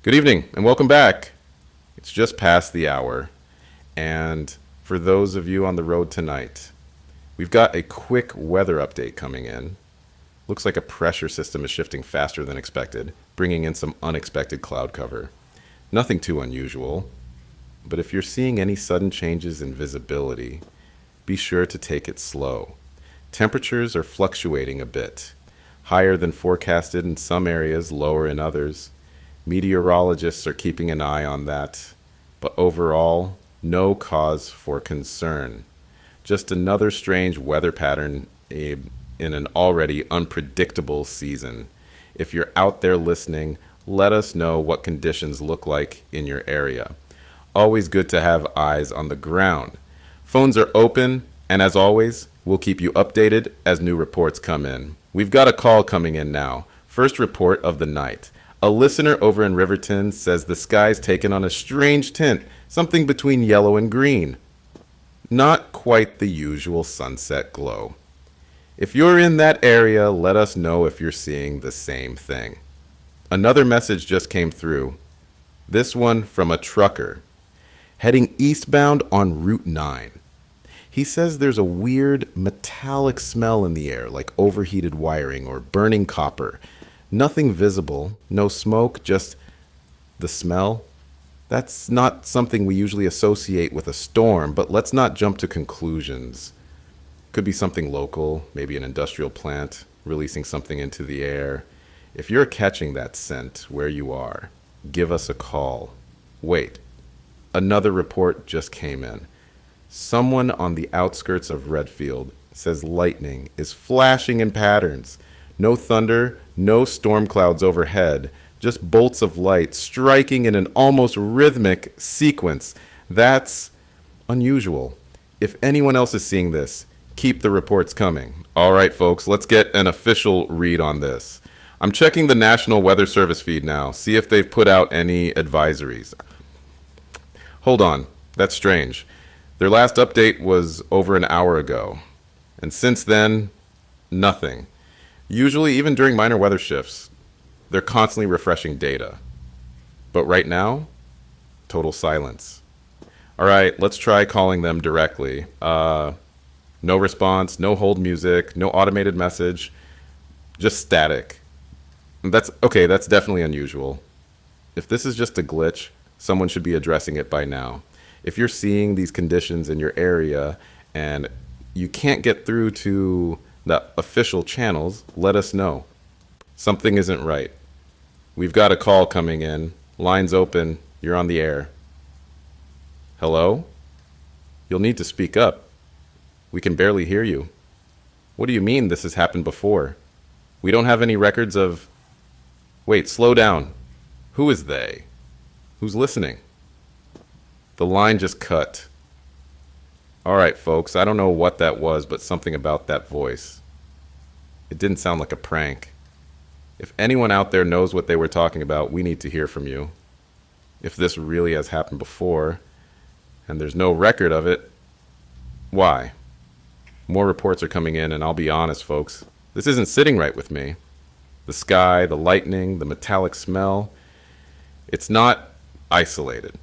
Good evening and welcome back. It's just past the hour, and for those of you on the road tonight, we've got a quick weather update coming in. Looks like a pressure system is shifting faster than expected, bringing in some unexpected cloud cover. Nothing too unusual, but if you're seeing any sudden changes in visibility, be sure to take it slow. Temperatures are fluctuating a bit, higher than forecasted in some areas, lower in others. Meteorologists are keeping an eye on that, but overall, no cause for concern. Just another strange weather pattern in an already unpredictable season. If you're out there listening, let us know what conditions look like in your area. Always good to have eyes on the ground. Phones are open, and as always, we'll keep you updated as new reports come in. We've got a call coming in now. First report of the night. A listener over in Riverton says the sky's taken on a strange tint, something between yellow and green. Not quite the usual sunset glow. If you're in that area, let us know if you're seeing the same thing. Another message just came through. This one from a trucker heading eastbound on Route 9. He says there's a weird metallic smell in the air, like overheated wiring or burning copper. Nothing visible, no smoke, just the smell. That's not something we usually associate with a storm, but let's not jump to conclusions. Could be something local, maybe an industrial plant releasing something into the air. If you're catching that scent where you are, give us a call. Wait, another report just came in. Someone on the outskirts of Redfield says lightning is flashing in patterns. No thunder, no storm clouds overhead, just bolts of light striking in an almost rhythmic sequence. That's unusual. If anyone else is seeing this, keep the reports coming. All right, folks, let's get an official read on this. I'm checking the National Weather Service feed now, see if they've put out any advisories. Hold on, that's strange. Their last update was over an hour ago, and since then, nothing. Usually, even during minor weather shifts, they're constantly refreshing data. But right now, total silence. All right, let's try calling them directly. No response, no hold music, no automated message, just static. That's okay, that's definitely unusual. If this is just a glitch, someone should be addressing it by now. If you're seeing these conditions in your area and you can't get through to the official channels, let us know. Something isn't right. We've got a call coming in. Line's open. You're on the air. Hello? You'll need to speak up. We can barely hear you. What do you mean this has happened before? We don't have any records of... Wait, slow down. Who is they? Who's listening? The line just cut. All right, folks, I don't know what that was, but something about that voice. It didn't sound like a prank. If anyone out there knows what they were talking about, we need to hear from you. If this really has happened before, and there's no record of it, why? More reports are coming in, and I'll be honest, folks, this isn't sitting right with me. The sky, the lightning, the metallic smell, it's not isolated.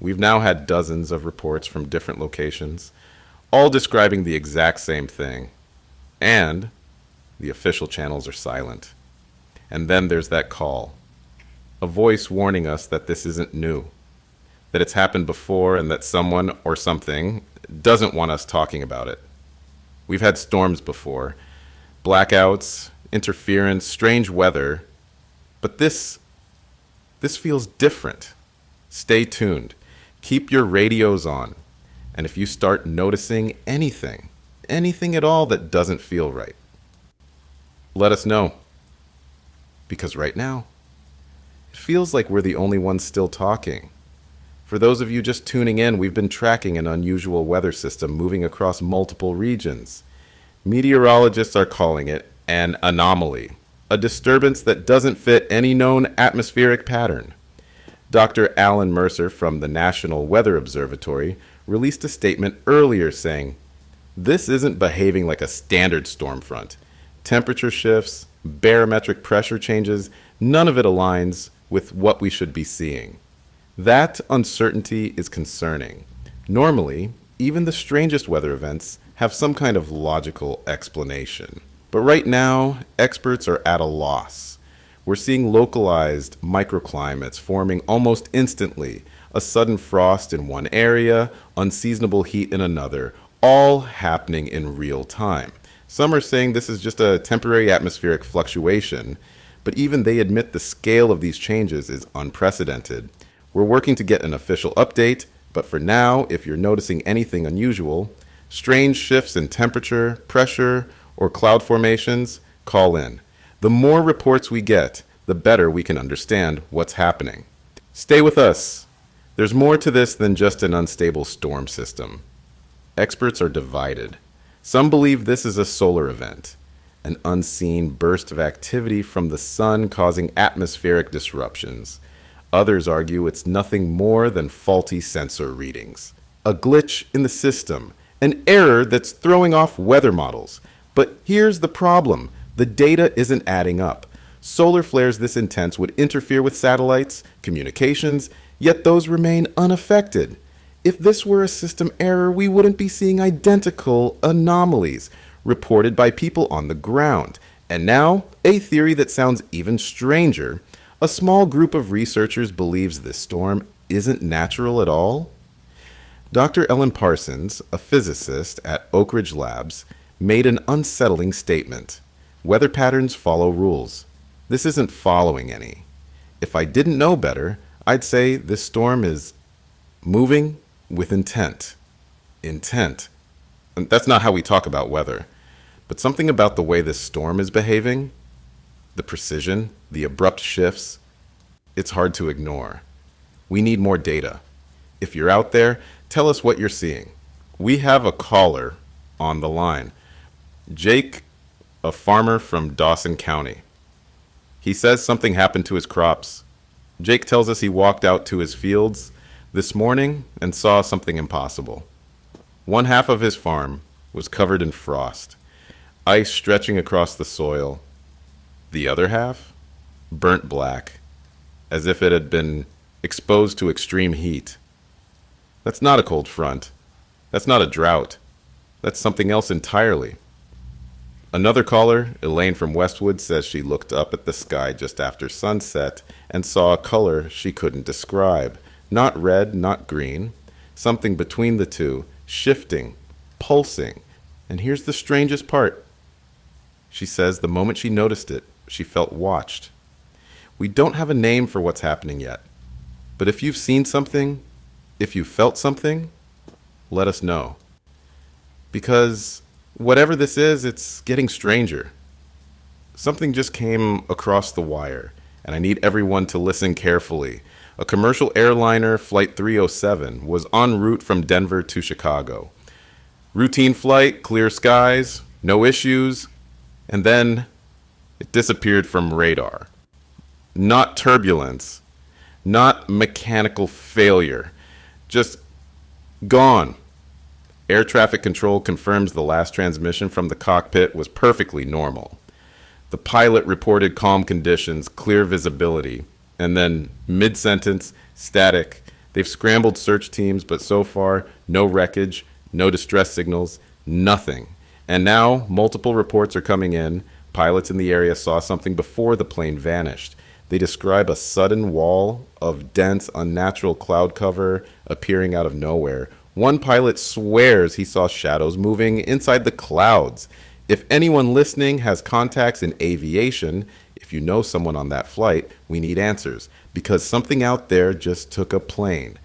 We've now had dozens of reports from different locations, all describing the exact same thing. And the official channels are silent. And then there's that call. A voice warning us that this isn't new, that it's happened before and that someone or something doesn't want us talking about it. We've had storms before, blackouts, interference, strange weather, but this feels different. Stay tuned. Keep your radios on. And if you start noticing anything at all that doesn't feel right, let us know. Because right now, it feels like we're the only ones still talking. For those of you just tuning in, we've been tracking an unusual weather system moving across multiple regions. Meteorologists are calling it an anomaly, a disturbance that doesn't fit any known atmospheric pattern. Dr. Alan Mercer from the National Weather Observatory released a statement earlier saying, "This isn't behaving like a standard storm front. Temperature shifts, barometric pressure changes, none of it aligns with what we should be seeing. That uncertainty is concerning. Normally, even the strangest weather events have some kind of logical explanation. But right now, experts are at a loss. We're seeing localized microclimates forming almost instantly, a sudden frost in one area, unseasonable heat in another, all happening in real time. Some are saying this is just a temporary atmospheric fluctuation, but even they admit the scale of these changes is unprecedented. We're working to get an official update, but for now, if you're noticing anything unusual, strange shifts in temperature, pressure, or cloud formations, call in. The more reports we get, the better we can understand what's happening. Stay with us. There's more to this than just an unstable storm system. Experts are divided. Some believe this is a solar event, an unseen burst of activity from the sun causing atmospheric disruptions. Others argue it's nothing more than faulty sensor readings, a glitch in the system, an error that's throwing off weather models. But here's the problem. The data isn't adding up. Solar flares this intense would interfere with satellites, communications, yet those remain unaffected. If this were a system error, we wouldn't be seeing identical anomalies reported by people on the ground. And now, a theory that sounds even stranger. A small group of researchers believes this storm isn't natural at all. Dr. Ellen Parsons, a physicist at Oak Ridge Labs, made an unsettling statement. Weather patterns follow rules. This isn't following any. If I didn't know better, I'd say this storm is moving with intent. Intent. And that's not how we talk about weather. But something about the way this storm is behaving, the precision, the abrupt shifts, it's hard to ignore. We need more data. If you're out there, tell us what you're seeing. We have a caller on the line. Jake, a farmer from Dawson County. He says something happened to his crops. Jake tells us he walked out to his fields this morning and saw something impossible. One half of his farm was covered in frost, ice stretching across the soil. The other half, burnt black, as if it had been exposed to extreme heat. That's not a cold front. That's not a drought. That's something else entirely. Another caller, Elaine from Westwood, says she looked up at the sky just after sunset and saw a color she couldn't describe. Not red, not green. Something between the two, shifting, pulsing. And here's the strangest part. She says the moment she noticed it, she felt watched. We don't have a name for what's happening yet. But if you've seen something, if you felt something, let us know. Because whatever this is, it's getting stranger. Something just came across the wire, and I need everyone to listen carefully. A commercial airliner, Flight 307, was en route from Denver to Chicago. Routine flight, clear skies, no issues, and then it disappeared from radar. Not turbulence, not mechanical failure, just gone. Air traffic control confirms the last transmission from the cockpit was perfectly normal. The pilot reported calm conditions, clear visibility, and then mid-sentence, static. They've scrambled search teams, but so far, no wreckage, no distress signals, nothing. And now, multiple reports are coming in. Pilots in the area saw something before the plane vanished. They describe a sudden wall of dense, unnatural cloud cover appearing out of nowhere. One pilot swears he saw shadows moving inside the clouds. If anyone listening has contacts in aviation, if you know someone on that flight, we need answers, because something out there just took a plane,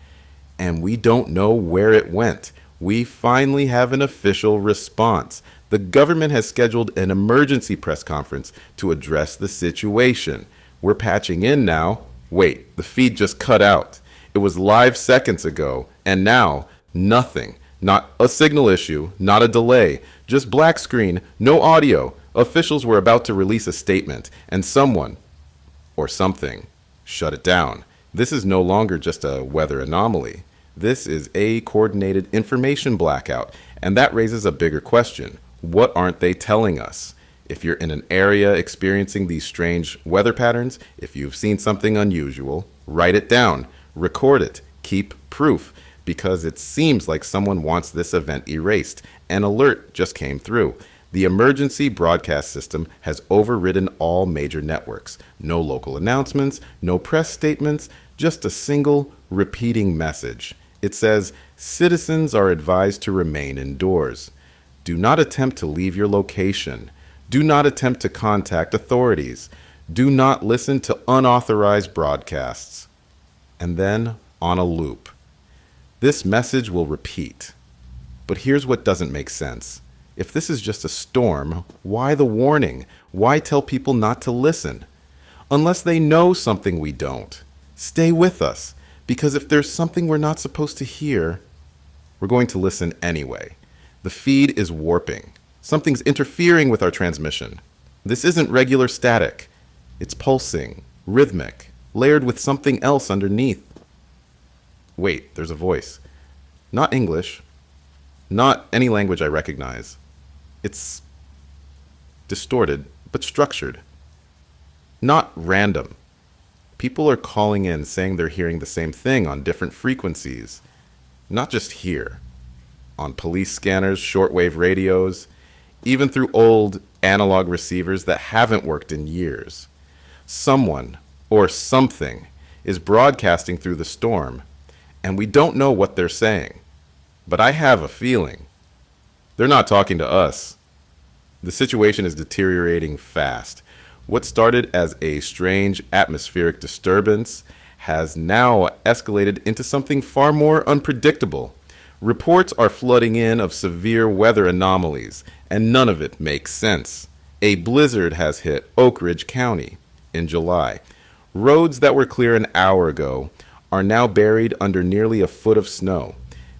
and we don't know where it went. We finally have an official response. The government has scheduled an emergency press conference to address the situation. We're patching in now. Wait, the feed just cut out. It was live seconds ago, and now nothing. Not a signal issue, not a delay, just black screen, no audio. Officials were about to release a statement, and someone, or something, shut it down. This is no longer just a weather anomaly. This is a coordinated information blackout, and that raises a bigger question. What aren't they telling us? If you're in an area experiencing these strange weather patterns, if you've seen something unusual, write it down, record it, keep proof, because it seems like someone wants this event erased. An alert just came through. The emergency broadcast system has overridden all major networks. No local announcements, no press statements, just a single repeating message. It says, citizens are advised to remain indoors. Do not attempt to leave your location. Do not attempt to contact authorities. Do not listen to unauthorized broadcasts. And then on a loop. This message will repeat. But here's what doesn't make sense. If this is just a storm, why the warning? Why tell people not to listen? Unless they know something we don't. Stay with us, because if there's something we're not supposed to hear, we're going to listen anyway. The feed is warping. Something's interfering with our transmission. This isn't regular static. It's pulsing, rhythmic, layered with something else underneath. Wait, there's a voice. Not English. Not any language I recognize. It's distorted, but structured. Not random. People are calling in saying they're hearing the same thing on different frequencies. Not just here. On police scanners, shortwave radios, even through old analog receivers that haven't worked in years. Someone or something is broadcasting through the storm, and we don't know what they're saying. But I have a feeling. They're not talking to us. The situation is deteriorating fast. What started as a strange atmospheric disturbance has now escalated into something far more unpredictable. Reports are flooding in of severe weather anomalies, and none of it makes sense. A blizzard has hit Oak Ridge County in July. Roads that were clear an hour ago are now buried under nearly a foot of snow.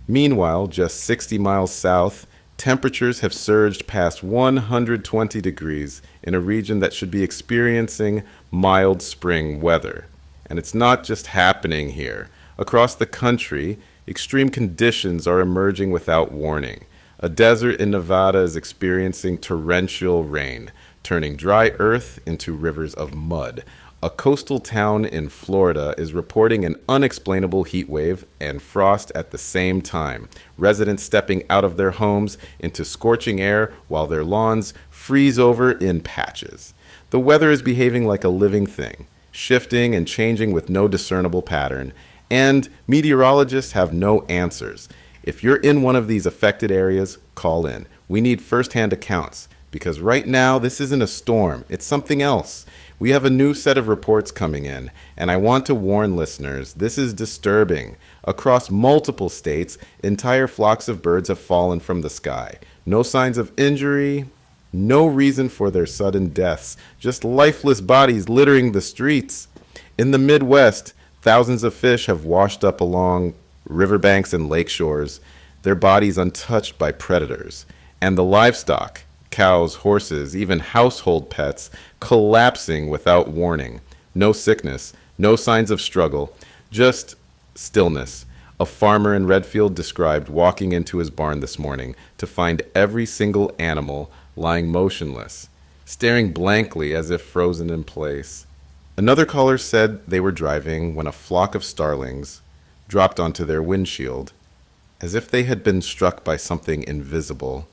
Meanwhile, just 60 miles south, temperatures have surged past 120 degrees in a region that should be experiencing mild spring weather. And it's not just happening here. Across the country, extreme conditions are emerging without warning. A desert in Nevada is experiencing torrential rain, turning dry earth into rivers of mud. A coastal town in Florida is reporting an unexplainable heat wave and frost at the same time. Residents stepping out of their homes into scorching air while their lawns freeze over in patches. The weather is behaving like a living thing, shifting and changing with no discernible pattern, and meteorologists have no answers. If you're in one of these affected areas, call in. We need first-hand accounts, because right now this isn't a storm, it's something else. We have a new set of reports coming in, and I want to warn listeners, this is disturbing. Across multiple states, entire flocks of birds have fallen from the sky. No signs of injury, no reason for their sudden deaths, just lifeless bodies littering the streets. In the Midwest, thousands of fish have washed up along riverbanks and lake shores, their bodies untouched by predators. And the livestock, cows, horses, even household pets, collapsing without warning. No sickness, no signs of struggle, just stillness. A farmer in Redfield described walking into his barn this morning to find every single animal lying motionless, staring blankly as if frozen in place. Another caller said they were driving when a flock of starlings dropped onto their windshield, as if they had been struck by something invisible.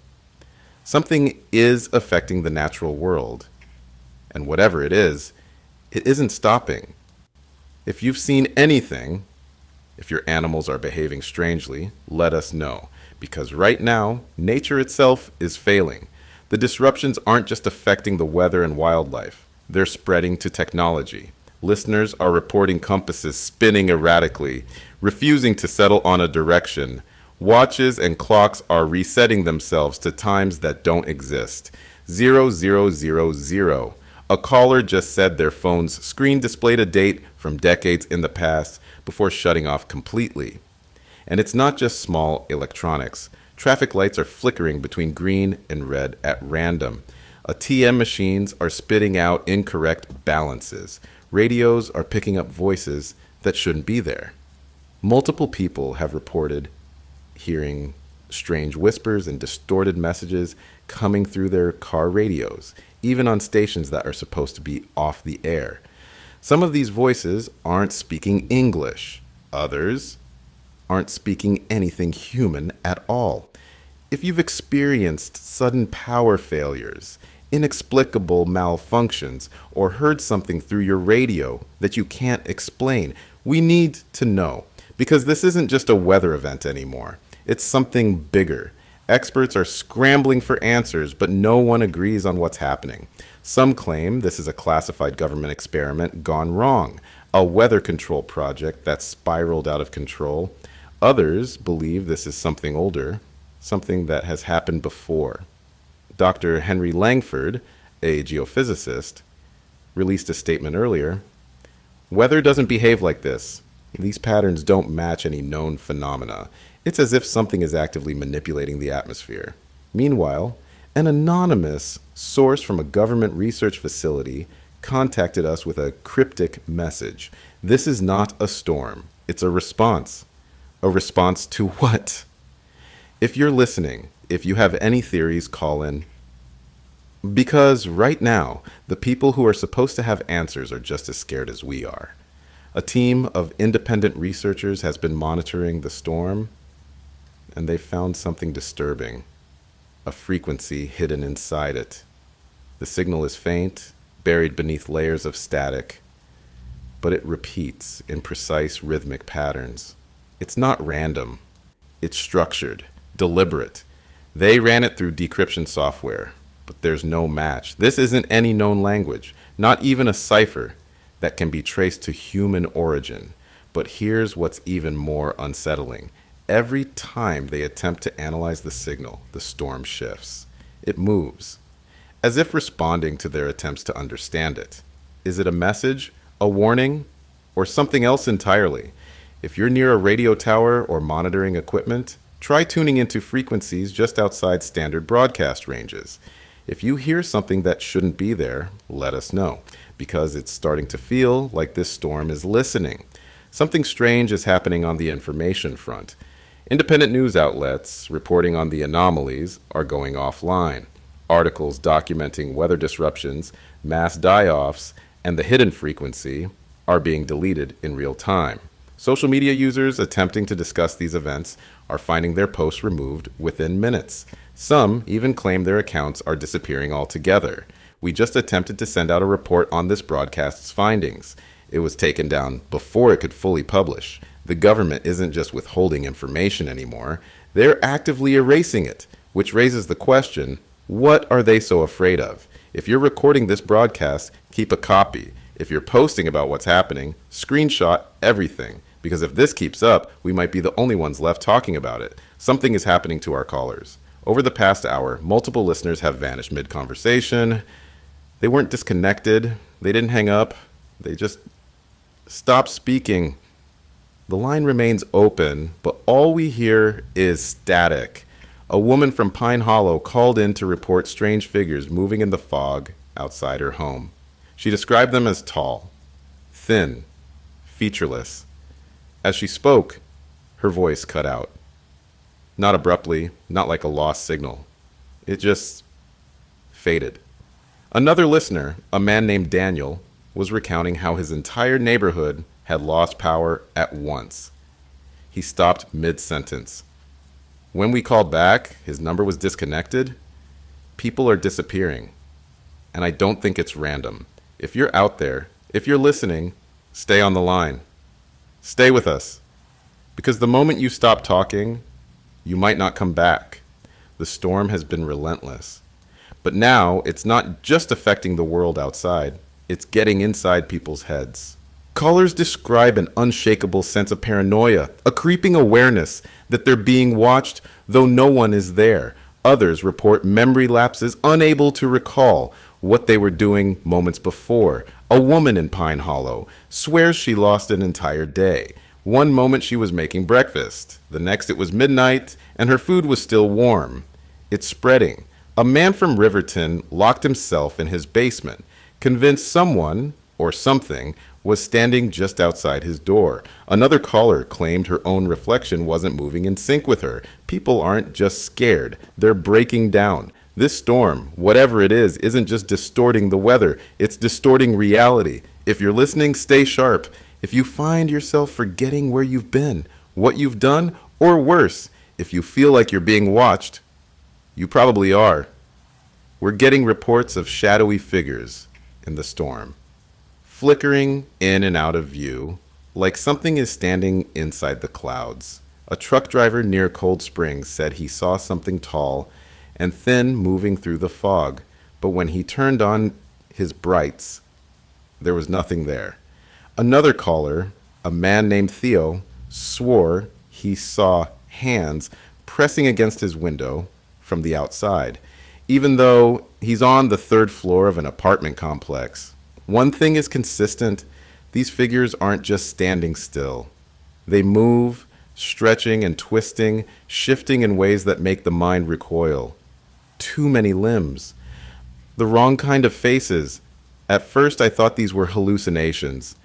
Something is affecting the natural world, and whatever it isn't stopping. If you've seen anything, if your animals are behaving strangely, let us know, because right now, nature itself is failing. The disruptions aren't just affecting the weather and wildlife, they're spreading to technology. Listeners are reporting compasses spinning erratically, refusing to settle on a direction. Watches and clocks are resetting themselves to times that don't exist. 0000. A caller just said their phone's screen displayed a date from decades in the past before shutting off completely. And it's not just small electronics. Traffic lights are flickering between green and red at random. ATM machines are spitting out incorrect balances. Radios are picking up voices that shouldn't be there. Multiple people have reported hearing strange whispers and distorted messages coming through their car radios, even on stations that are supposed to be off the air. Some of these voices aren't speaking English. Others aren't speaking anything human at all. If you've experienced sudden power failures, inexplicable malfunctions, or heard something through your radio that you can't explain, we need to know, because this isn't just a weather event anymore. It's something bigger. Experts are scrambling for answers, but no one agrees on what's happening. Some claim this is a classified government experiment gone wrong, a weather control project that's spiraled out of control. Others believe this is something older, something that has happened before. Dr. Henry Langford, a geophysicist, released a statement earlier. Weather doesn't behave like this. These patterns don't match any known phenomena. It's as if something is actively manipulating the atmosphere. Meanwhile, an anonymous source from a government research facility contacted us with a cryptic message. This is not a storm. It's a response. A response to what? If you're listening, if you have any theories, call in. Because right now, the people who are supposed to have answers are just as scared as we are. A team of independent researchers has been monitoring the storm, and they found something disturbing. A frequency hidden inside it. The signal is faint, buried beneath layers of static, but it repeats in precise rhythmic patterns. It's not random. It's structured, deliberate. They ran it through decryption software, but there's no match. This isn't any known language, not even a cipher that can be traced to human origin. But here's what's even more unsettling. Every time they attempt to analyze the signal, the storm shifts. It moves, as if responding to their attempts to understand it. Is it a message, a warning, or something else entirely? If you're near a radio tower or monitoring equipment, try tuning into frequencies just outside standard broadcast ranges. If you hear something that shouldn't be there, let us know, because it's starting to feel like this storm is listening. Something strange is happening on the information front. Independent news outlets reporting on the anomalies are going offline. Articles documenting weather disruptions, mass die-offs, and the hidden frequency are being deleted in real time. Social media users attempting to discuss these events are finding their posts removed within minutes. Some even claim their accounts are disappearing altogether. We just attempted to send out a report on this broadcast's findings. It was taken down before it could fully publish. The government isn't just withholding information anymore, they're actively erasing it, which raises the question, what are they so afraid of? If you're recording this broadcast, keep a copy. If you're posting about what's happening, screenshot everything. Because if this keeps up, we might be the only ones left talking about it. Something is happening to our callers. Over the past hour, multiple listeners have vanished mid-conversation. They weren't disconnected. They didn't hang up. They just stopped speaking. The line remains open, but all we hear is static. A woman from Pine Hollow called in to report strange figures moving in the fog outside her home. She described them as tall, thin, featureless. As she spoke, her voice cut out. Not abruptly, not like a lost signal. It just faded. Another listener, a man named Daniel, was recounting how his entire neighborhood had lost power at once. He stopped mid-sentence. When we called back, his number was disconnected. People are disappearing. And I don't think it's random. If you're out there, if you're listening, stay on the line. Stay with us. Because the moment you stop talking, you might not come back. The storm has been relentless. But now, it's not just affecting the world outside. It's getting inside people's heads. Callers describe an unshakable sense of paranoia, a creeping awareness that they're being watched, though no one is there. Others report memory lapses, unable to recall what they were doing moments before. A woman in Pine Hollow swears she lost an entire day. One moment she was making breakfast. The next it was midnight, and her food was still warm. It's spreading. A man from Riverton locked himself in his basement, convinced someone, or something, was standing just outside his door. Another caller claimed her own reflection wasn't moving in sync with her. People aren't just scared, they're breaking down. This storm, whatever it is, isn't just distorting the weather, it's distorting reality. If you're listening, stay sharp. If you find yourself forgetting where you've been, what you've done, or worse, if you feel like you're being watched, you probably are. We're getting reports of shadowy figures in the storm, flickering in and out of view, like something is standing inside the clouds. A truck driver near Cold Springs said he saw something tall and thin moving through the fog, but when he turned on his brights, there was nothing there. Another caller, a man named Theo, swore he saw hands pressing against his window from the outside, even though he's on the third floor of an apartment complex. One thing is consistent: these figures aren't just standing still. They move, stretching and twisting, shifting in ways that make the mind recoil. Too many limbs. The wrong kind of faces. At first, I thought these were hallucinations,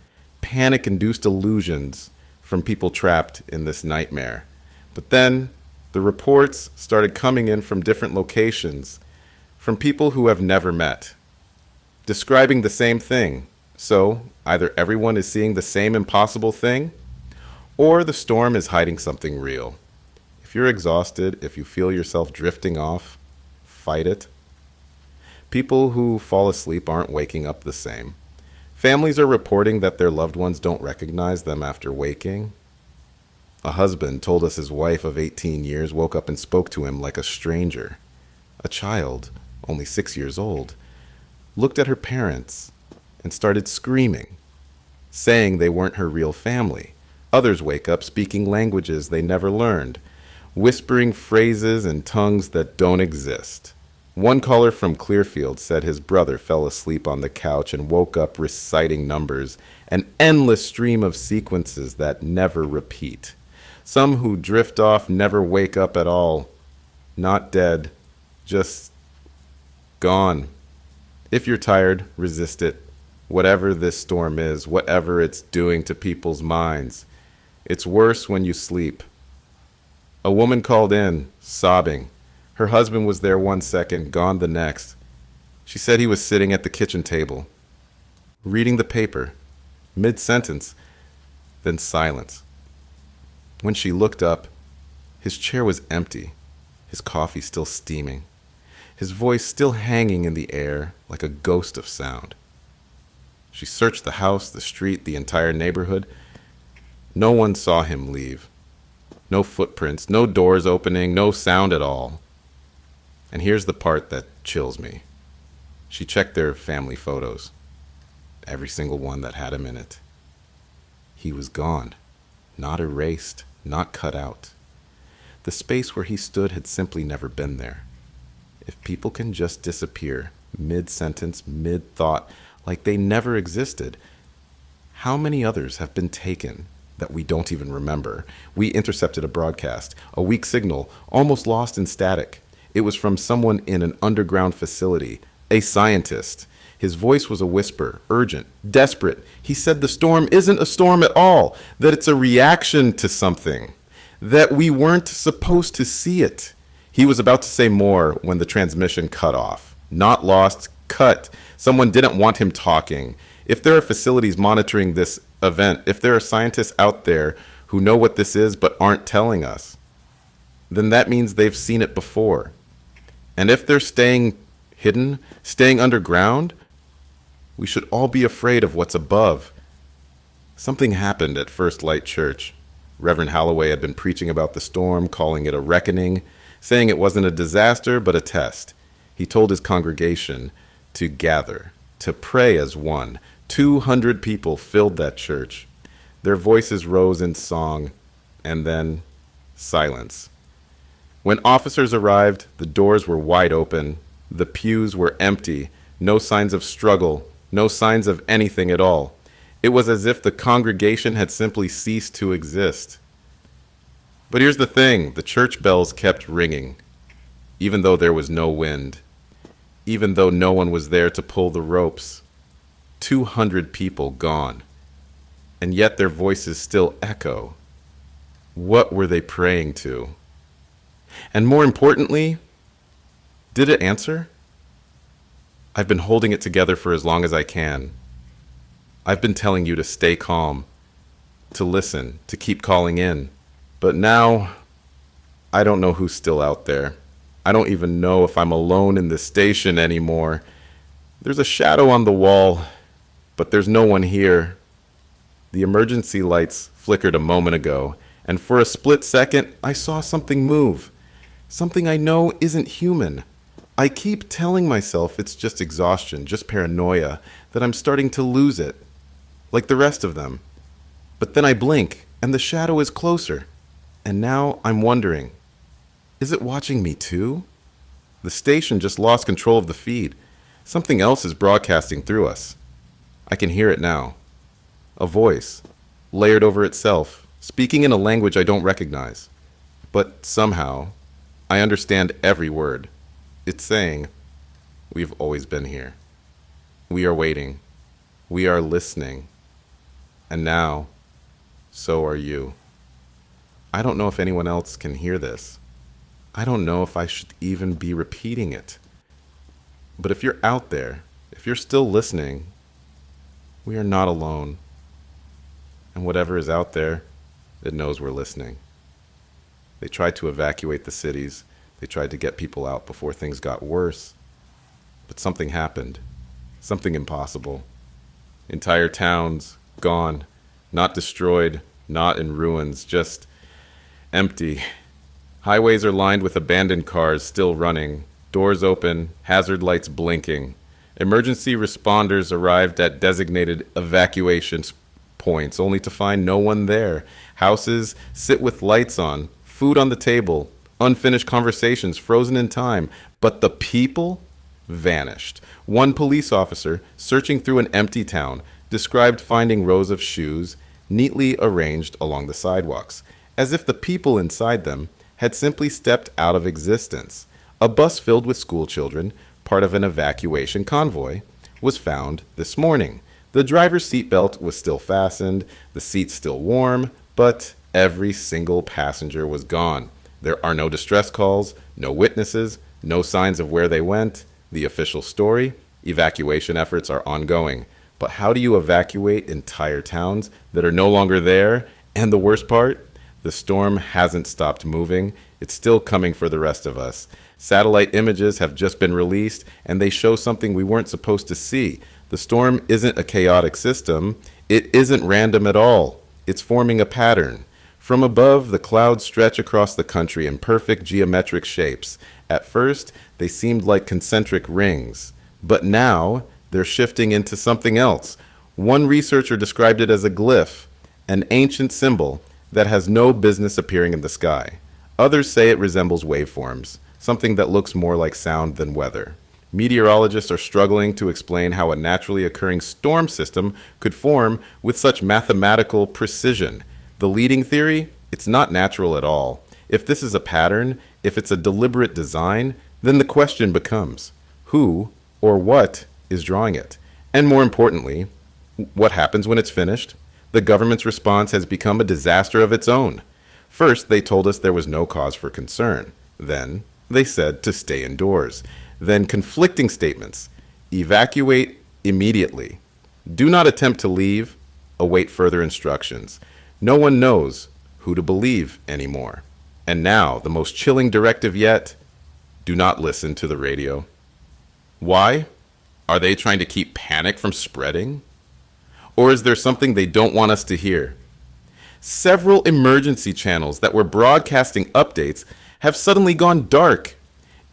panic-induced illusions from people trapped in this nightmare. But then, the reports started coming in from different locations, from people who have never met, describing the same thing. So, either everyone is seeing the same impossible thing, or the storm is hiding something real. If you're exhausted, if you feel yourself drifting off, fight it. People who fall asleep aren't waking up the same. Families are reporting that their loved ones don't recognize them after waking. A husband told us his wife of 18 years woke up and spoke to him like a stranger. A child, only 6 years old, looked at her parents and started screaming, saying they weren't her real family. Others wake up speaking languages they never learned, whispering phrases in tongues that don't exist. One caller from Clearfield said his brother fell asleep on the couch and woke up reciting numbers, an endless stream of sequences that never repeat. Some who drift off never wake up at all. Not dead, just gone. If you're tired, resist it. Whatever this storm is, whatever it's doing to people's minds, it's worse when you sleep. A woman called in, sobbing. Her husband was there 1 second, gone the next. She said he was sitting at the kitchen table, reading the paper, mid-sentence, then silence. When she looked up, his chair was empty, his coffee still steaming, his voice still hanging in the air like a ghost of sound. She searched the house, the street, the entire neighborhood. No one saw him leave. No footprints, no doors opening, no sound at all. And here's the part that chills me. She checked their family photos, every single one that had him in it. He was gone, not erased, not cut out. The space where he stood had simply never been there. If people can just disappear, mid-sentence, mid-thought, like they never existed, how many others have been taken that we don't even remember? We intercepted a broadcast, a weak signal, almost lost in static. It was from someone in an underground facility, a scientist. His voice was a whisper, urgent, desperate. He said the storm isn't a storm at all, that it's a reaction to something, that we weren't supposed to see it. He was about to say more when the transmission cut off. Not lost, cut. Someone didn't want him talking. If there are facilities monitoring this event, if there are scientists out there who know what this is but aren't telling us, then that means they've seen it before. And if they're staying hidden, staying underground, we should all be afraid of what's above. Something happened at First Light Church. Reverend Holloway had been preaching about the storm, calling it a reckoning, saying it wasn't a disaster but a test. He told his congregation to gather, to pray as one. 200 people filled that church. Their voices rose in song, and then silence. When officers arrived, the doors were wide open. The pews were empty. No signs of struggle, no signs of anything at all. It was as if the congregation had simply ceased to exist. But here's the thing, the church bells kept ringing, even though there was no wind, even though no one was there to pull the ropes. 200 people gone, and yet their voices still echo. What were they praying to? And more importantly, Did it answer? I've been holding it together for as long as I can. I've been telling you to stay calm, to listen, to keep calling in. But now, I don't know who's still out there. I don't even know if I'm alone in this station anymore. There's a shadow on the wall, but there's no one here. The emergency lights flickered a moment ago, and for a split second, I saw something move. Something I know isn't human. I keep telling myself it's just exhaustion, just paranoia, that I'm starting to lose it, like the rest of them. But then I blink, and the shadow is closer. And now I'm wondering, is it watching me too? The station just lost control of the feed. Something else is broadcasting through us. I can hear it now. A voice, layered over itself, speaking in a language I don't recognize. But somehow, I understand every word. It's saying, we've always been here. We are waiting. We are listening. And now, so are you. I don't know if anyone else can hear this. I don't know if I should even be repeating it. But if you're out there, if you're still listening, we are not alone. And whatever is out there, it knows we're listening. They tried to evacuate the cities. They tried to get people out before things got worse. But something happened. Something impossible. Entire towns gone. Not destroyed. Not in ruins. Just empty. Highways are lined with abandoned cars still running. Doors open. Hazard lights blinking. Emergency responders arrived at designated evacuation points only to find no one there. Houses sit with lights on. Food on the table. Unfinished conversations frozen in time, but the people vanished. One police officer, searching through an empty town, described finding rows of shoes neatly arranged along the sidewalks, as if the people inside them had simply stepped out of existence. A bus filled with school children, part of an evacuation convoy, was found this morning. The driver's seatbelt was still fastened, the seat still warm, but every single passenger was gone. There are no distress calls, no witnesses, no signs of where they went. The official story, evacuation efforts are ongoing. But how do you evacuate entire towns that are no longer there? And the worst part, the storm hasn't stopped moving. It's still coming for the rest of us. Satellite images have just been released, and they show something we weren't supposed to see. The storm isn't a chaotic system. It isn't random at all. It's forming a pattern. From above, the clouds stretch across the country in perfect geometric shapes. At first, they seemed like concentric rings, but now they're shifting into something else. One researcher described it as a glyph, an ancient symbol that has no business appearing in the sky. Others say it resembles waveforms, something that looks more like sound than weather. Meteorologists are struggling to explain how a naturally occurring storm system could form with such mathematical precision. The leading theory? It's not natural at all. If this is a pattern, if it's a deliberate design, then the question becomes, who or what is drawing it? And more importantly, what happens when it's finished? The government's response has become a disaster of its own. First, they told us there was no cause for concern. Then, they said to stay indoors. Then conflicting statements. Evacuate immediately. Do not attempt to leave. Await further instructions. No one knows who to believe anymore. And now, the most chilling directive yet, do not listen to the radio. Why? Are they trying to keep panic from spreading? Or is there something they don't want us to hear? Several emergency channels that were broadcasting updates have suddenly gone dark.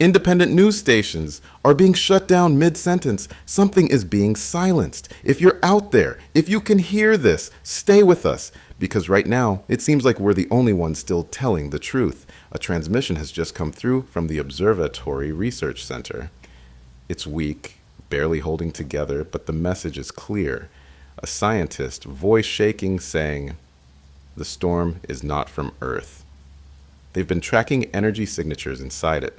Independent news stations are being shut down mid-sentence. Something is being silenced. If you're out there, if you can hear this, stay with us. Because right now, it seems like we're the only ones still telling the truth. A transmission has just come through from the Observatory Research Center. It's weak, barely holding together, but the message is clear. A scientist, voice shaking, saying, "The storm is not from Earth." They've been tracking energy signatures inside it,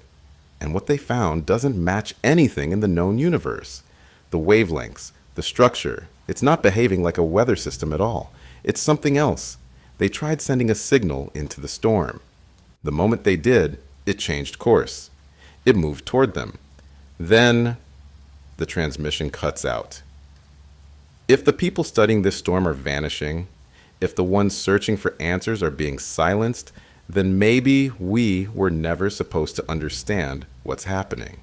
and what they found doesn't match anything in the known universe. The wavelengths, the structure, it's not behaving like a weather system at all. It's something else. They tried sending a signal into the storm. The moment they did, it changed course. It moved toward them. Then the transmission cuts out. If the people studying this storm are vanishing, if the ones searching for answers are being silenced, then maybe we were never supposed to understand what's happening.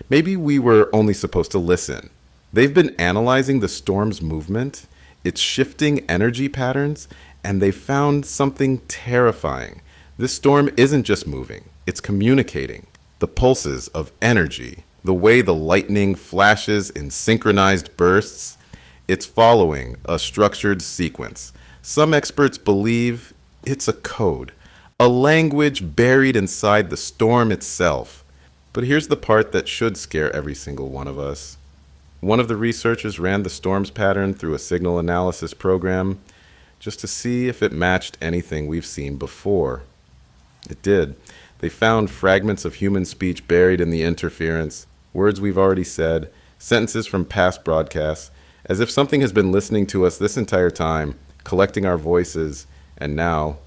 Maybe we were only supposed to listen. They've been analyzing the storm's movement, its shifting energy patterns, and they found something terrifying. This storm isn't just moving, it's communicating. The pulses of energy, the way the lightning flashes in synchronized bursts, it's following a structured sequence. Some experts believe it's a code, a language buried inside the storm itself. But here's the part that should scare every single one of us. One of the researchers ran the storm's pattern through a signal analysis program just to see if it matched anything we've seen before. It did. They found fragments of human speech buried in the interference, words we've already said, sentences from past broadcasts, as if something has been listening to us this entire time, collecting our voices, and now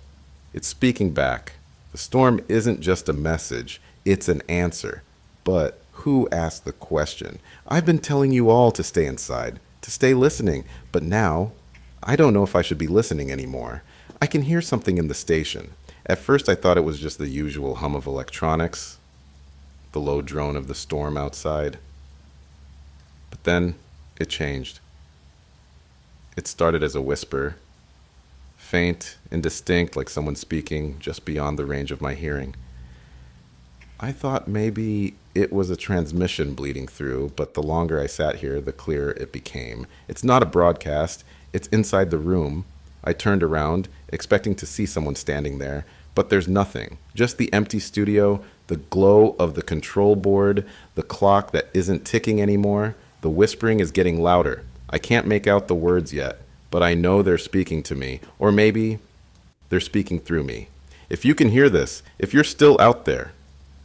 it's speaking back. The storm isn't just a message, it's an answer. But who asked the question? I've been telling you all to stay inside, to stay listening, but now I don't know if I should be listening anymore. I can hear something in the station. At first I thought it was just the usual hum of electronics, the low drone of the storm outside. But then it changed. It started as a whisper, faint, indistinct, like someone speaking just beyond the range of my hearing. I thought maybe it was a transmission bleeding through, but the longer I sat here, the clearer it became. It's not a broadcast, it's inside the room. I turned around, expecting to see someone standing there, but there's nothing. Just the empty studio, the glow of the control board, the clock that isn't ticking anymore. The whispering is getting louder. I can't make out the words yet, but I know they're speaking to me, or maybe they're speaking through me. If you can hear this, if you're still out there,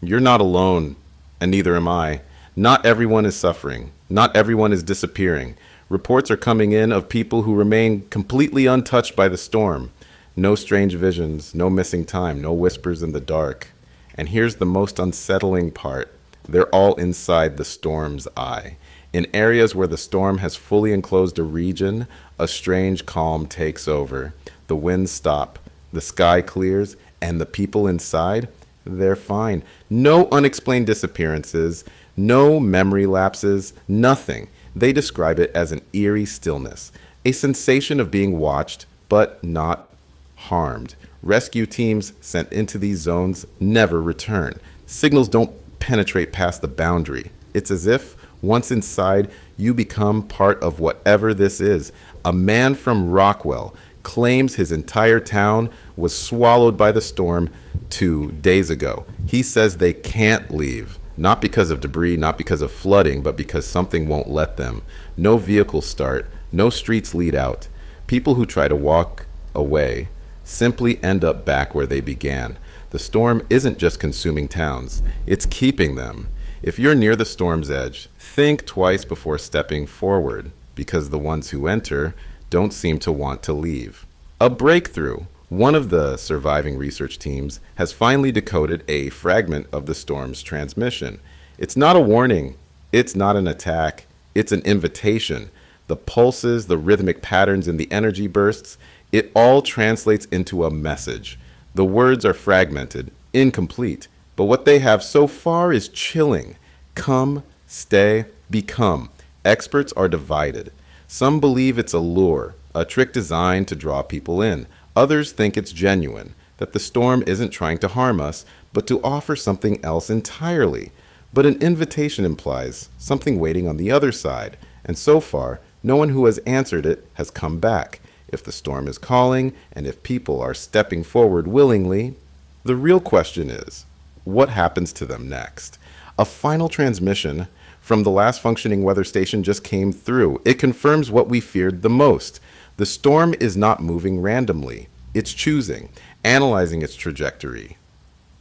you're not alone, and neither am I. Not everyone is suffering. Not everyone is disappearing. Reports are coming in of people who remain completely untouched by the storm. No strange visions, no missing time, no whispers in the dark. And here's the most unsettling part. They're all inside the storm's eye. In areas where the storm has fully enclosed a region, a strange calm takes over. The winds stop, the sky clears, and the people inside, they're fine. No unexplained disappearances, no memory lapses, nothing. They describe it as an eerie stillness, a sensation of being watched, but not harmed. Rescue teams sent into these zones never return. Signals don't penetrate past the boundary. It's as if, once inside, you become part of whatever this is. A man from Rockwell claims his entire town was swallowed by the storm 2 days ago. He says they can't leave, not because of debris, not because of flooding, but because something won't let them. No vehicles start, no streets lead out. People who try to walk away simply end up back where they began. The storm isn't just consuming towns, it's keeping them. If you're near the storm's edge, think twice before stepping forward, because the ones who enter don't seem to want to leave. A breakthrough. One of the surviving research teams has finally decoded a fragment of the storm's transmission. It's not a warning, it's not an attack, it's an invitation. The pulses, the rhythmic patterns, and the energy bursts, it all translates into a message. The words are fragmented, incomplete, but what they have so far is chilling. Come, stay, become. Experts are divided. Some believe it's a lure, a trick designed to draw people in. Others think it's genuine, that the storm isn't trying to harm us, but to offer something else entirely. But an invitation implies something waiting on the other side, and so far, no one who has answered it has come back. If the storm is calling, and if people are stepping forward willingly, the real question is, what happens to them next? A final transmission from the last functioning weather station just came through. It confirms what we feared the most. The storm is not moving randomly. It's choosing, analyzing its trajectory.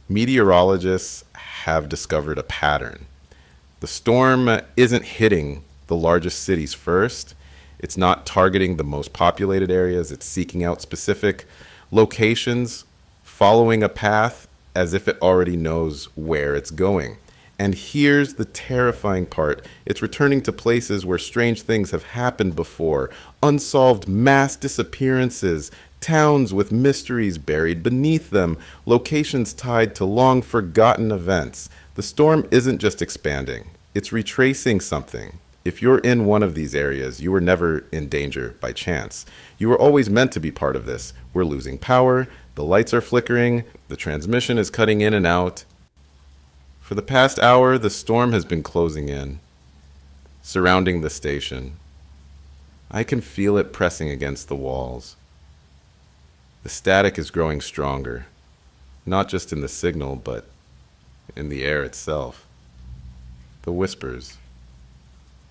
Meteorologists have discovered a pattern. The storm isn't hitting the largest cities first. It's not targeting the most populated areas. It's seeking out specific locations, following a path as if it already knows where it's going. And here's the terrifying part. It's returning to places where strange things have happened before. Unsolved mass disappearances, towns with mysteries buried beneath them, locations tied to long forgotten events. The storm isn't just expanding, it's retracing something. If you're in one of these areas, you were never in danger by chance. You were always meant to be part of this. We're losing power, the lights are flickering, the transmission is cutting in and out. For the past hour, the storm has been closing in, surrounding the station. I can feel it pressing against the walls. The static is growing stronger, not just in the signal, but in the air itself. The whispers.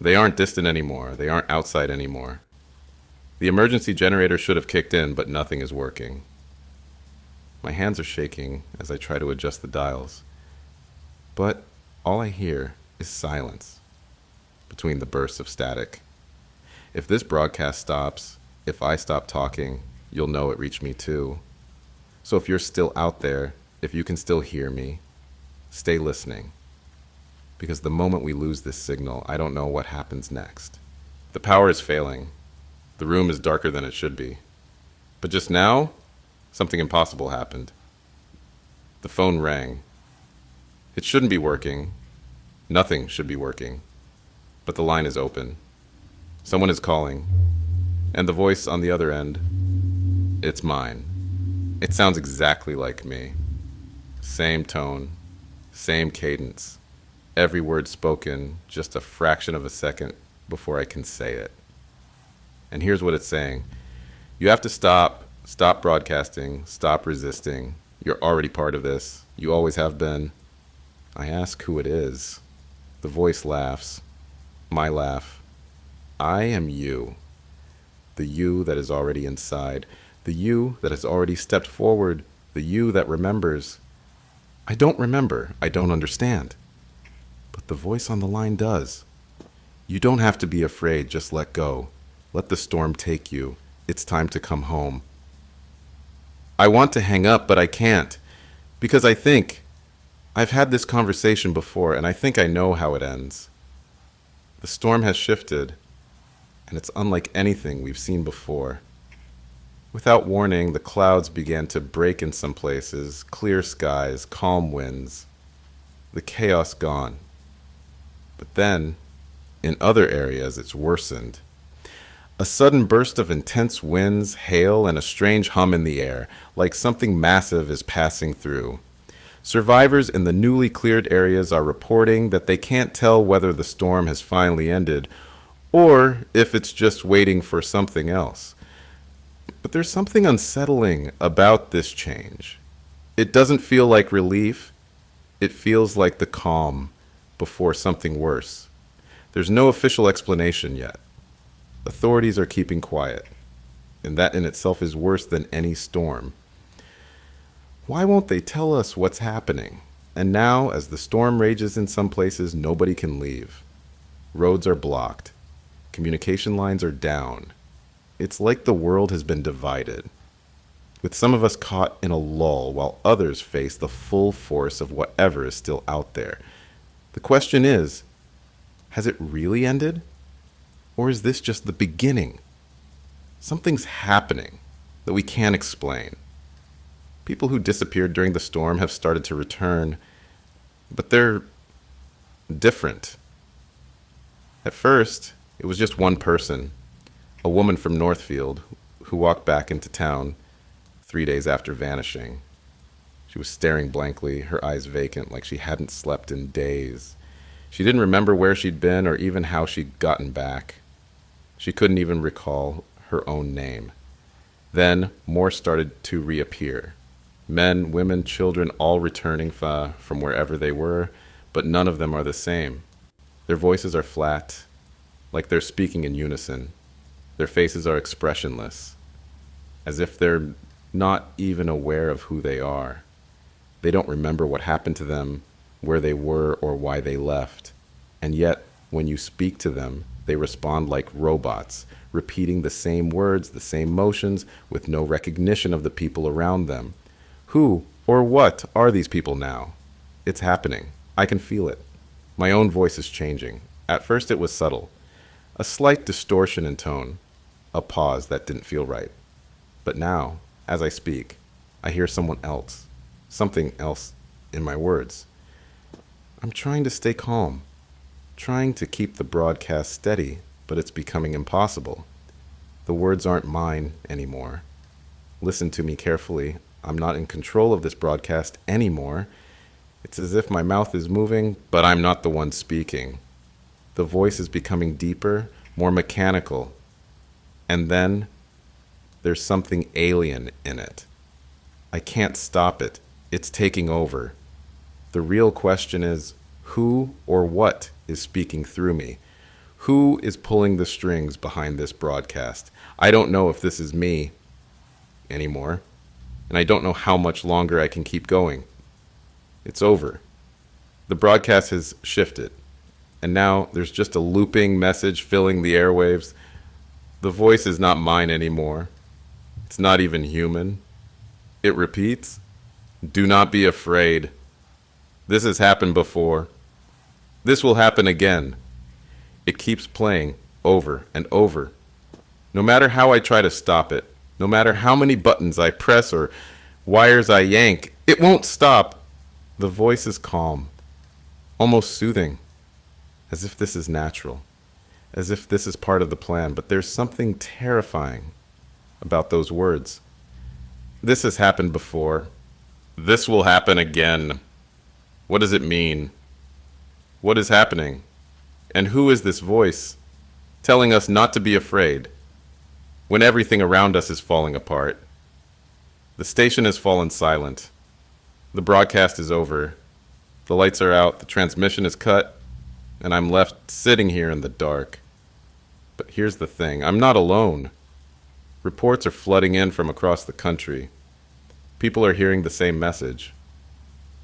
They aren't distant anymore. They aren't outside anymore. The emergency generator should have kicked in, but nothing is working. My hands are shaking as I try to adjust the dials. But all I hear is silence between the bursts of static. If this broadcast stops, if I stop talking, you'll know it reached me too. So if you're still out there, if you can still hear me, stay listening. Because the moment we lose this signal, I don't know what happens next. The power is failing. The room is darker than it should be. But just now, something impossible happened. The phone rang. It shouldn't be working. Nothing should be working. But the line is open. Someone is calling. And the voice on the other end, it's mine. It sounds exactly like me. Same tone, same cadence. Every word spoken just a fraction of a second before I can say it. And here's what it's saying. You have to stop broadcasting, stop resisting. You're already part of this. You always have been. I ask who it is. The voice laughs. My laugh. I am you. The you that is already inside. The you that has already stepped forward. The you that remembers. I don't remember. I don't understand. But the voice on the line does. You don't have to be afraid. Just let go. Let the storm take you. It's time to come home. I want to hang up, but I can't. Because I think I've had this conversation before, and I think I know how it ends. The storm has shifted, and it's unlike anything we've seen before. Without warning, the clouds began to break in some places, clear skies, calm winds. The chaos gone. But then, in other areas, it's worsened. A sudden burst of intense winds, hail, and a strange hum in the air, like something massive is passing through. Survivors in the newly cleared areas are reporting that they can't tell whether the storm has finally ended or if it's just waiting for something else. But there's something unsettling about this change. It doesn't feel like relief. It feels like the calm before something worse. There's no official explanation yet. Authorities are keeping quiet, and that in itself is worse than any storm. Why won't they tell us what's happening? And now, as the storm rages in some places, nobody can leave. Roads are blocked. Communication lines are down. It's like the world has been divided, with some of us caught in a lull while others face the full force of whatever is still out there. The question is, has it really ended? Or is this just the beginning? Something's happening that we can't explain. People who disappeared during the storm have started to return, but they're different. At first, it was just one person, a woman from Northfield, who walked back into town 3 days after vanishing. She was staring blankly, her eyes vacant, like she hadn't slept in days. She didn't remember where she'd been or even how she'd gotten back. She couldn't even recall her own name. Then more started to reappear. Men, women, children, all returning from wherever they were, but none of them are the same. Their voices are flat, like they're speaking in unison. Their faces are expressionless, as if they're not even aware of who they are. They don't remember what happened to them, where they were, or why they left. And yet, when you speak to them, they respond like robots, repeating the same words, the same motions, with no recognition of the people around them. Who or what are these people now? It's happening. I can feel it. My own voice is changing. At first it was subtle. A slight distortion in tone. A pause that didn't feel right. But now, as I speak, I hear someone else. Something else in my words. I'm trying to stay calm. Trying to keep the broadcast steady, but it's becoming impossible. The words aren't mine anymore. Listen to me carefully. I'm not in control of this broadcast anymore. It's as if my mouth is moving, but I'm not the one speaking. The voice is becoming deeper, more mechanical. And then there's something alien in it. I can't stop it. It's taking over. The real question is, who or what is speaking through me? Who is pulling the strings behind this broadcast? I don't know if this is me anymore, and I don't know how much longer I can keep going. It's over. The broadcast has shifted, and now there's just a looping message filling the airwaves. The voice is not mine anymore. It's not even human. It repeats, "Do not be afraid. This has happened before. This will happen again." It keeps playing over and over. No matter how I try to stop it, no matter how many buttons I press or wires I yank, it won't stop. The voice is calm, almost soothing, as if this is natural, as if this is part of the plan. But there's something terrifying about those words. This has happened before. This will happen again. What does it mean? What is happening? And who is this voice telling us not to be afraid when everything around us is falling apart? The station has fallen silent. The broadcast is over. The lights are out. The transmission is cut. And I'm left sitting here in the dark. But here's the thing. I'm not alone. Reports are flooding in from across the country. People are hearing the same message.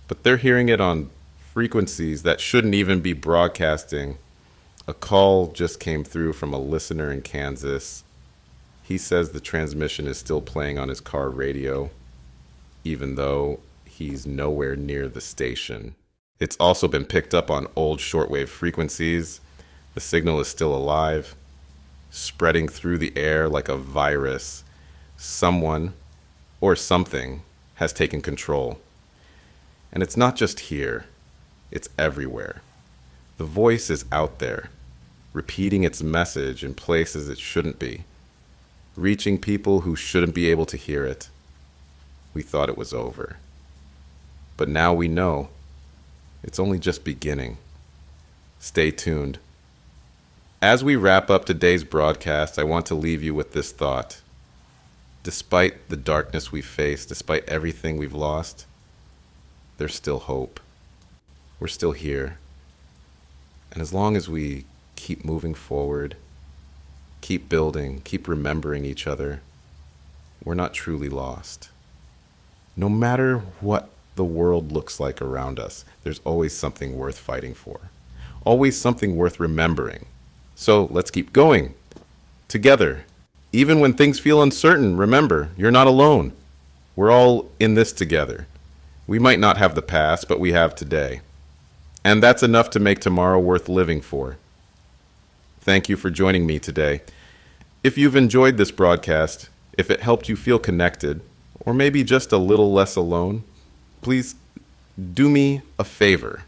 But they're hearing it on frequencies that shouldn't even be broadcasting. A call just came through from a listener in Kansas. He says the transmission is still playing on his car radio, even though he's nowhere near the station. It's also been picked up on old shortwave frequencies. The signal is still alive, spreading through the air like a virus. Someone or something has taken control. And it's not just here, it's everywhere. The voice is out there, repeating its message in places it shouldn't be, reaching people who shouldn't be able to hear it. We thought it was over. But now we know it's only just beginning. Stay tuned. As we wrap up today's broadcast, I want to leave you with this thought. Despite the darkness we face, despite everything we've lost, there's still hope. We're still here. And as long as we keep moving forward, keep building, keep remembering each other, we're not truly lost. No matter what the world looks like around us, there's always something worth fighting for. Always something worth remembering. So let's keep going. Together. Even when things feel uncertain, remember, you're not alone. We're all in this together. We might not have the past, but we have today. And that's enough to make tomorrow worth living for. Thank you for joining me today. If you've enjoyed this broadcast, if it helped you feel connected, or maybe just a little less alone, please do me a favor.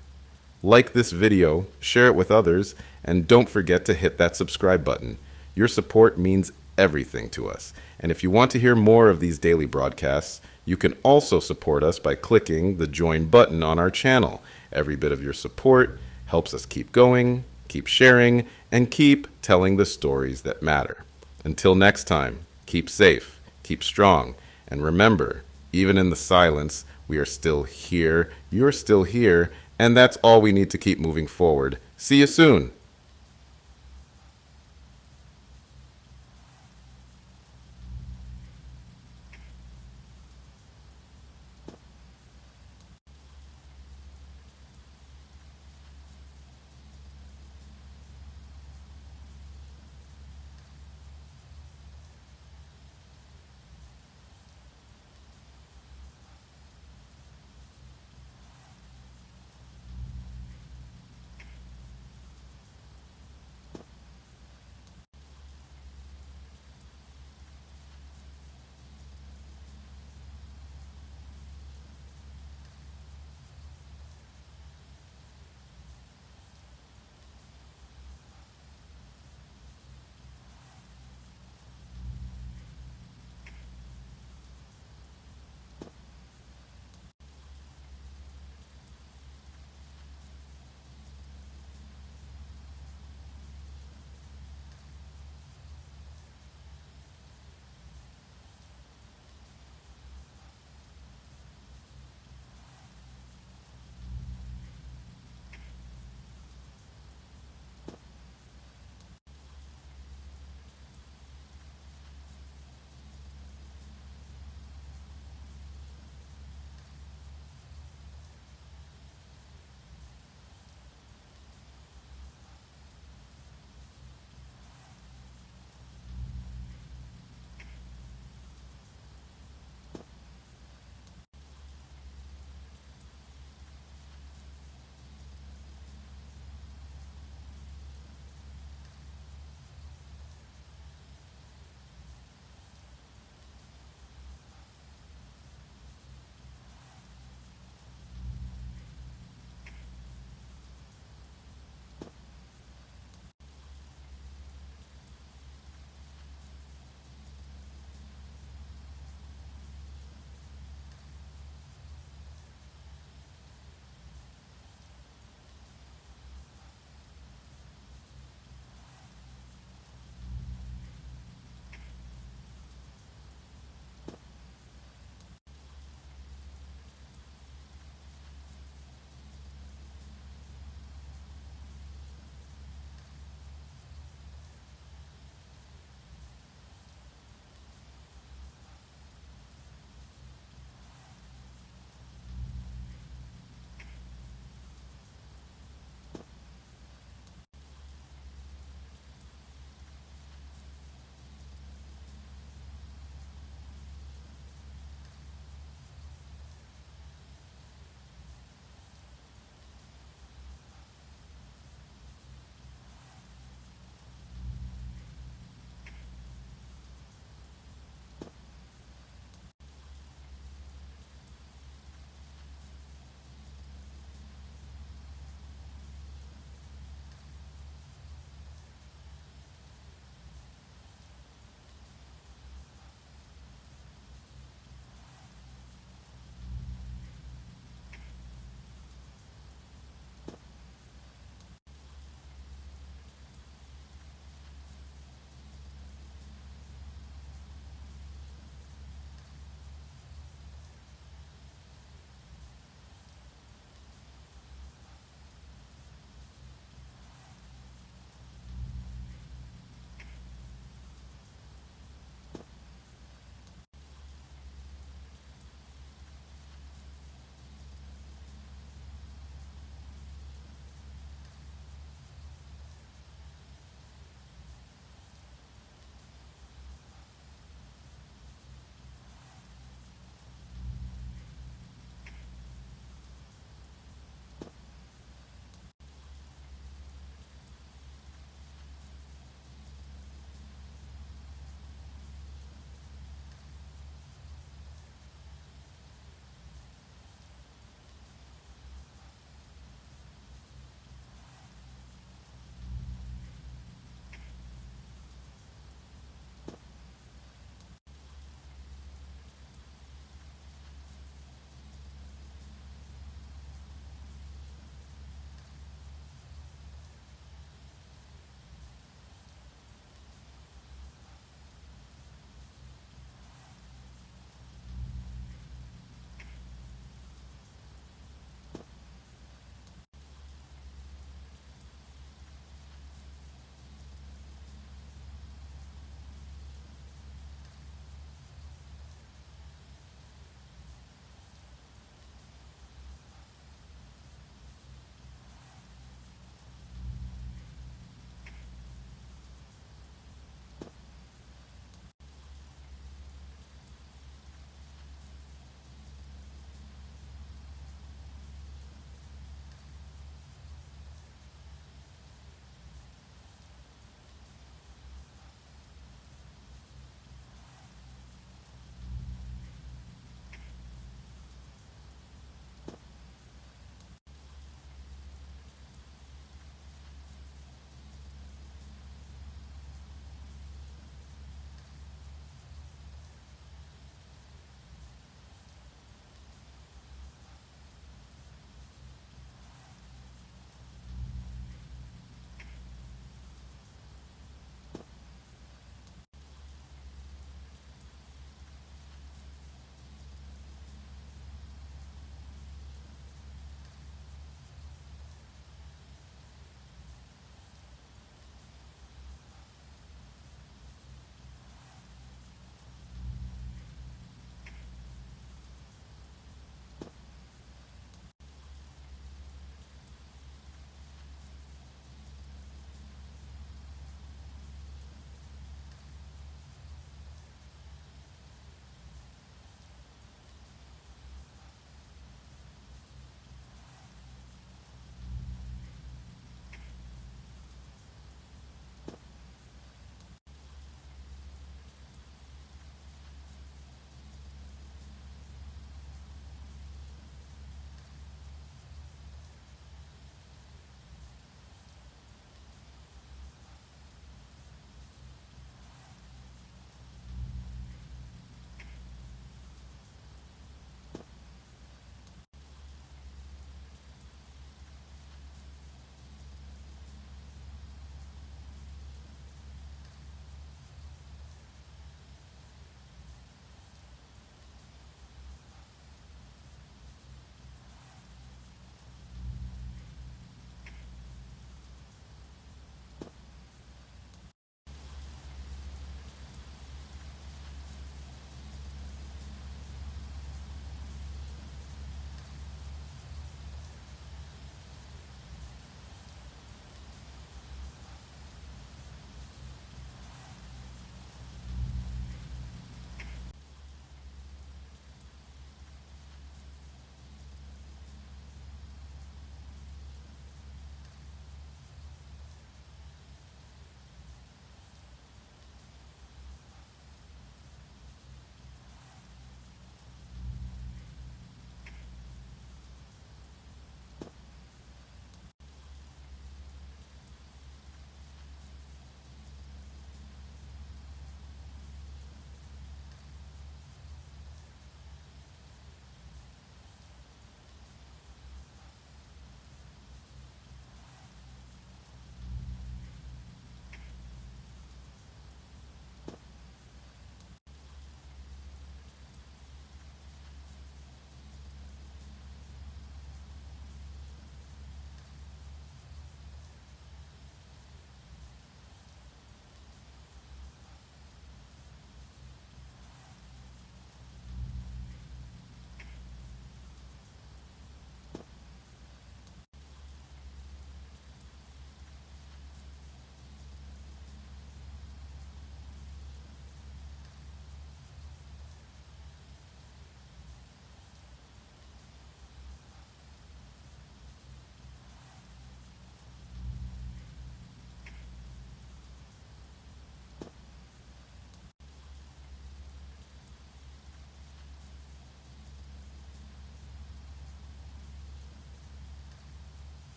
Like this video, share it with others, and don't forget to hit that subscribe button. Your support means everything to us. And if you want to hear more of these daily broadcasts, you can also support us by clicking the join button on our channel. Every bit of your support helps us keep going, keep sharing, and keep telling the stories that matter. Until next time, keep safe, keep strong, and remember, even in the silence, we are still here, you're still here, and that's all we need to keep moving forward. See you soon.